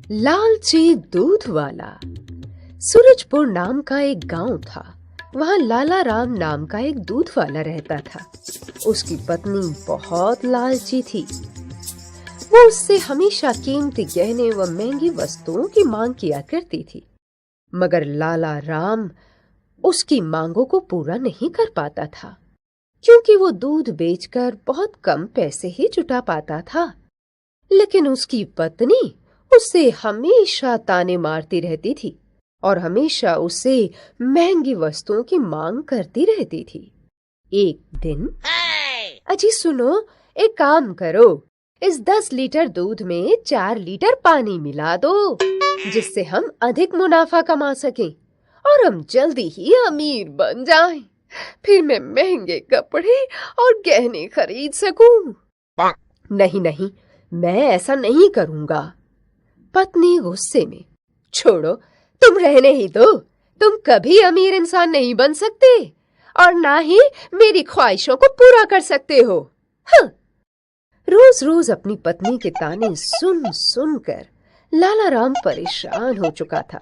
लालची दूध वाला। सूरजपुर नाम का एक गांव था। वहां लाला राम नाम का एक दूध वाला रहता था। उसकी पत्नी बहुत लालची थी। वो उससे हमेशा कीमती गहने व महंगी वस्तुओं की मांग किया करती थी, मगर लाला राम उसकी मांगों को पूरा नहीं कर पाता था, क्योंकि वो दूध बेचकर बहुत कम पैसे ही जुटा पाता था। लेकिन उसकी पत्नी उससे हमेशा ताने मारती रहती थी और हमेशा उससे महंगी वस्तुओं की मांग करती रहती थी। एक दिन, अजी सुनो, एक काम करो, इस 10 लीटर दूध में 4 लीटर पानी मिला दो, जिससे हम अधिक मुनाफा कमा सकें और हम जल्दी ही अमीर बन जाएं। फिर मैं महंगे कपड़े और गहने खरीद सकूं। नहीं नहीं, मैं ऐसा नहीं करूंगा। पत्नी गुस्से में, छोड़ो, तुम रहने ही दो। तुम कभी अमीर इंसान नहीं बन सकते और ना ही मेरी ख्वाहिशों को पूरा कर सकते हो। हाँ। रोज रोज अपनी पत्नी के ताने सुन सुन कर लाला राम परेशान हो चुका था।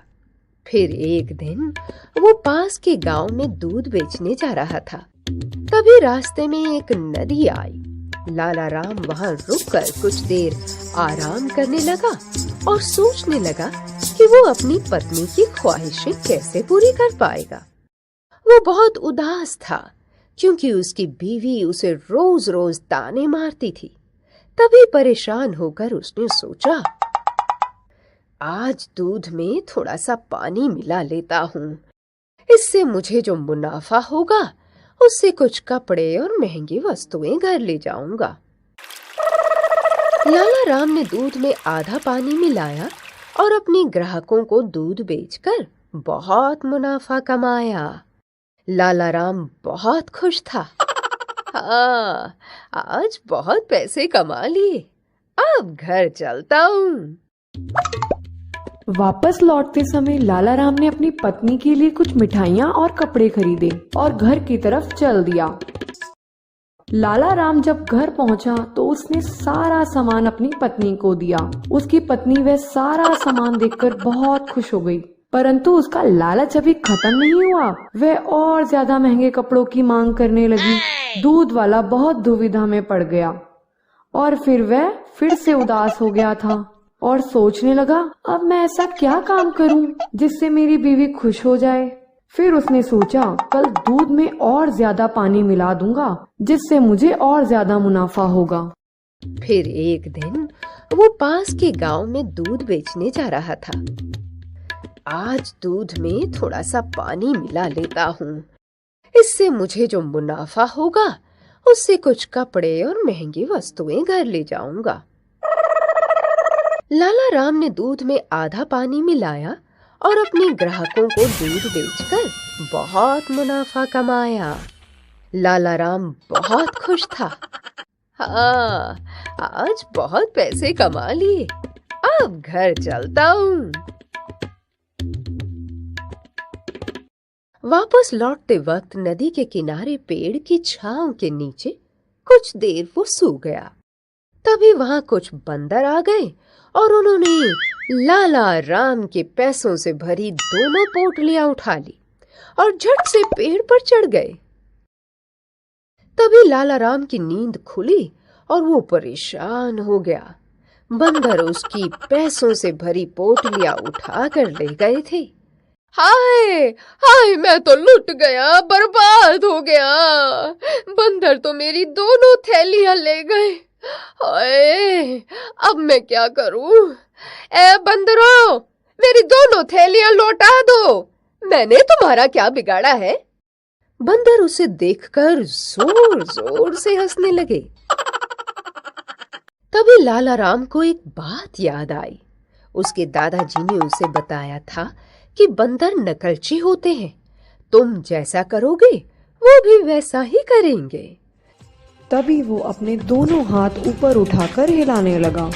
फिर एक दिन वो पास के गांव में दूध बेचने जा रहा था। तभी रास्ते में एक नदी आई। लाला राम वहां रुककर कुछ देर आराम करने लगा और सोचने लगा कि वो अपनी पत्नी की ख्वाहिशें कैसे पूरी कर पाएगा। वो बहुत उदास था, क्योंकि उसकी बीवी उसे रोज रोज ताने मारती थी। तभी परेशान होकर उसने सोचा, आज दूध में थोड़ा सा पानी मिला लेता हूँ। इससे मुझे जो मुनाफा होगा उससे कुछ कपड़े और महंगी वस्तुएं घर ले जाऊंगा। लाला राम ने दूध में आधा पानी मिलाया और अपने ग्राहकों को दूध बेचकर बहुत मुनाफा कमाया। लाला राम बहुत खुश था। हाँ, आज बहुत पैसे कमा लिए, अब घर चलता हूँ। वापस लौटते समय लाला राम ने अपनी पत्नी के लिए कुछ मिठाइयाँ और कपड़े खरीदे और घर की तरफ चल दिया। लाला राम जब घर पहुंचा तो उसने सारा सामान अपनी पत्नी को दिया। उसकी पत्नी वह सारा सामान देखकर बहुत खुश हो गई, परंतु उसका लालच अभी खत्म नहीं हुआ। वह और ज्यादा महंगे कपड़ों की मांग करने लगी। दूध वाला बहुत दुविधा में पड़ गया और फिर वह फिर से उदास हो गया था और सोचने लगा, अब मैं ऐसा क्या काम करूं जिससे मेरी बीवी खुश हो जाए। फिर उसने सोचा, कल दूध में और ज्यादा पानी मिला दूंगा, जिससे मुझे और ज्यादा मुनाफा होगा। फिर एक दिन वो पास के गांव में दूध बेचने जा रहा था। आज दूध में थोड़ा सा पानी मिला लेता हूँ। इससे मुझे जो मुनाफा होगा उससे कुछ कपड़े और महंगी वस्तुएं घर ले जाऊंगा। लाला राम ने दूध में आधा पानी मिलाया और अपने ग्राहकों को दूध बेचकर बहुत मुनाफा कमाया। लाला राम बहुत खुश था। हाँ, आज बहुत पैसे कमा लिए, अब घर चलता हूँ। वापस लौटते वक्त नदी के किनारे पेड़ की छांव के नीचे कुछ देर वो सो गया। तभी वहां कुछ बंदर आ गए और उन्होंने लाला राम के पैसों से भरी दोनों पोटलियां उठा ली और झट से पेड़ पर चढ़ गए। तभी लाला राम की नींद खुली और वो परेशान हो गया। बंदर उसकी पैसों से भरी पोटलियां उठा कर ले गए थे। हाय हाय, मैं तो लुट गया, बर्बाद हो गया। बंदर तो मेरी दोनों थैलियां ले गए। हाय, अब मैं क्या करूं? ए बंदरों, मेरी दोनों थैलियां लौटा दो। मैंने तुम्हारा क्या बिगाड़ा है? बंदर उसे देखकर जोर जोर से हंसने लगे। तभी लाला राम को एक बात याद आई। उसके दादाजी ने उसे बताया था कि बंदर नकलची होते हैं। तुम जैसा करोगे वो भी वैसा ही करेंगे। तभी वो अपने दोनों हाथ ऊपर उठाकर हिलाने लगा,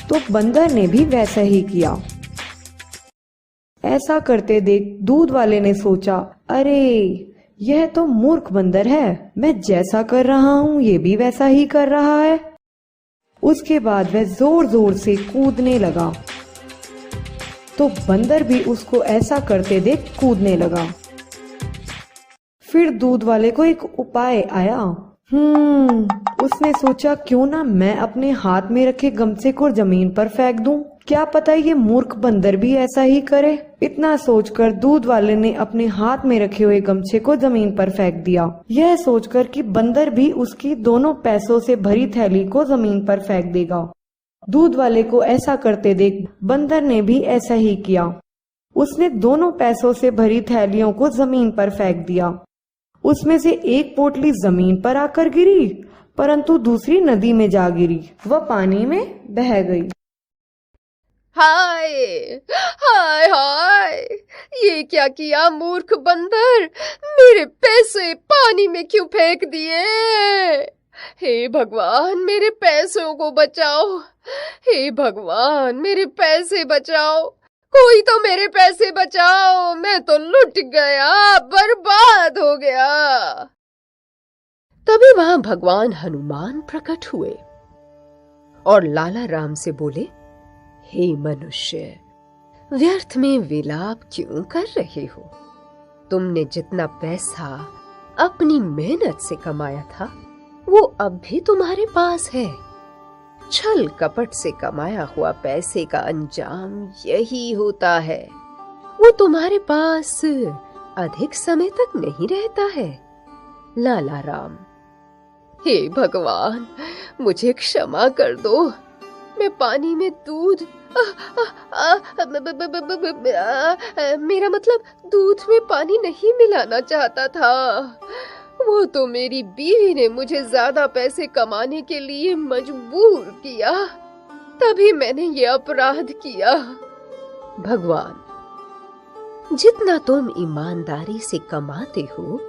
तो बंदर ने भी वैसा ही किया। ऐसा करते देख दूध वाले ने सोचा, अरे यह तो मूर्ख बंदर है, मैं जैसा कर रहा हूँ ये भी वैसा ही कर रहा है। उसके बाद वह जोर जोर से कूदने लगा, तो बंदर भी उसको ऐसा करते देख कूदने लगा। फिर दूध वाले को एक उपाय आया। उसने सोचा क्यों ना मैं अपने हाथ में रखे गमछे को जमीन पर फेंक दूं, क्या पता ये मूर्ख बंदर भी ऐसा ही करे। इतना सोचकर दूध वाले ने अपने हाथ में रखे हुए गमछे को जमीन पर फेंक दिया, यह सोचकर कि बंदर भी उसकी दोनों पैसों से भरी थैली को जमीन पर फेंक देगा। दूध वाले को ऐसा करते देख बंदर ने भी ऐसा ही किया। उसने दोनों पैसों से भरी थैलियों को जमीन पर फेंक दिया। उसमें से एक पोटली जमीन पर आकर गिरी, परंतु दूसरी नदी में जा गिरी, वह पानी में बह गई। हाय हाय हाय, ये क्या किया मूर्ख बंदर, मेरे पैसे पानी में क्यों फेंक दिए। हे भगवान मेरे पैसों को बचाओ, हे भगवान मेरे पैसे बचाओ, कोई तो मेरे पैसे बचाओ, मैं तो लुट गया, बर्बाद हो गया। तभी वहां भगवान हनुमान प्रकट हुए और लाला राम से बोले, हे मनुष्य, व्यर्थ में विलाप क्यों कर रहे हो। तुमने जितना पैसा अपनी मेहनत से कमाया था वो अब भी तुम्हारे पास है। छल कपट से कमाया हुआ पैसे का अंजाम यही होता है, वो तुम्हारे पास अधिक समय तक नहीं रहता है। लाला राम, हे भगवान मुझे क्षमा कर दो, मैं पानी में दूध मेरा मतलब दूध में पानी नहीं मिलाना चाहता था। वो तो मेरी बीवी ने मुझे ज्यादा पैसे कमाने के लिए मजबूर किया, तभी मैंने ये अपराध किया। भगवान, जितना तुम ईमानदारी से कमाते हो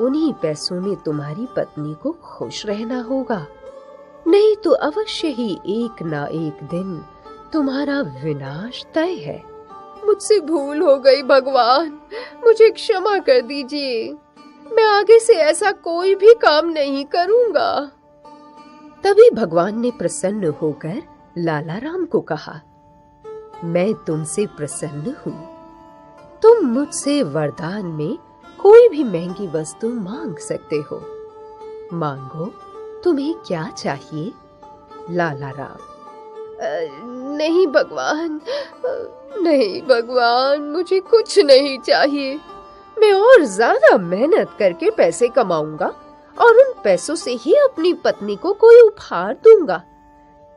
उन्हीं पैसों में तुम्हारी पत्नी को खुश रहना होगा, नहीं तो अवश्य ही एक ना एक दिन तुम्हारा विनाश तय है। मुझसे भूल हो गई भगवान, मुझे क्षमा कर दीजिए, मैं आगे से ऐसा कोई भी काम नहीं करूंगा। तभी भगवान ने प्रसन्न होकर लाला राम को कहा, मैं तुमसे प्रसन्न हूँ, तुम मुझसे वरदान में कोई भी महंगी वस्तु मांग सकते हो, मांगो, तुम्हें क्या चाहिए। लाला राम, नहीं भगवान, नहीं भगवान, मुझे कुछ नहीं चाहिए, मैं और ज्यादा मेहनत करके पैसे कमाऊंगा और उन पैसों से ही अपनी पत्नी को कोई उपहार दूंगा,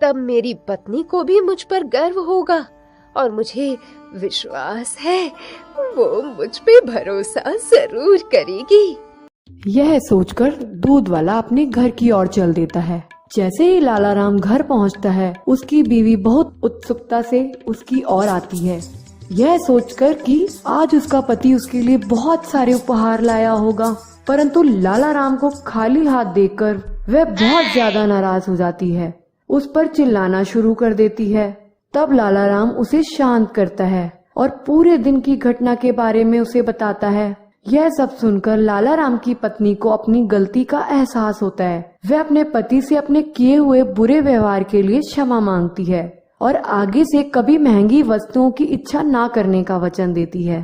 तब मेरी पत्नी को भी मुझ पर गर्व होगा और मुझे विश्वास है वो मुझ पे भरोसा जरूर करेगी। यह सोचकर दूध वाला अपने घर की ओर चल देता है। जैसे ही लाला राम घर पहुंचता है, उसकी बीवी बहुत उत्सुकता से उसकी ओर आती है, यह सोचकर कि आज उसका पति उसके लिए बहुत सारे उपहार लाया होगा। परंतु लाला राम को खाली हाथ देखकर वह बहुत ज्यादा नाराज हो जाती है, उस पर चिल्लाना शुरू कर देती है। तब लाला राम उसे शांत करता है और पूरे दिन की घटना के बारे में उसे बताता है। यह सब सुनकर लाला राम की पत्नी को अपनी गलती का एहसास होता है। वह अपने पति से अपने किए हुए बुरे व्यवहार के लिए क्षमा मांगती है और आगे से कभी महंगी वस्तुओं की इच्छा ना करने का वचन देती है।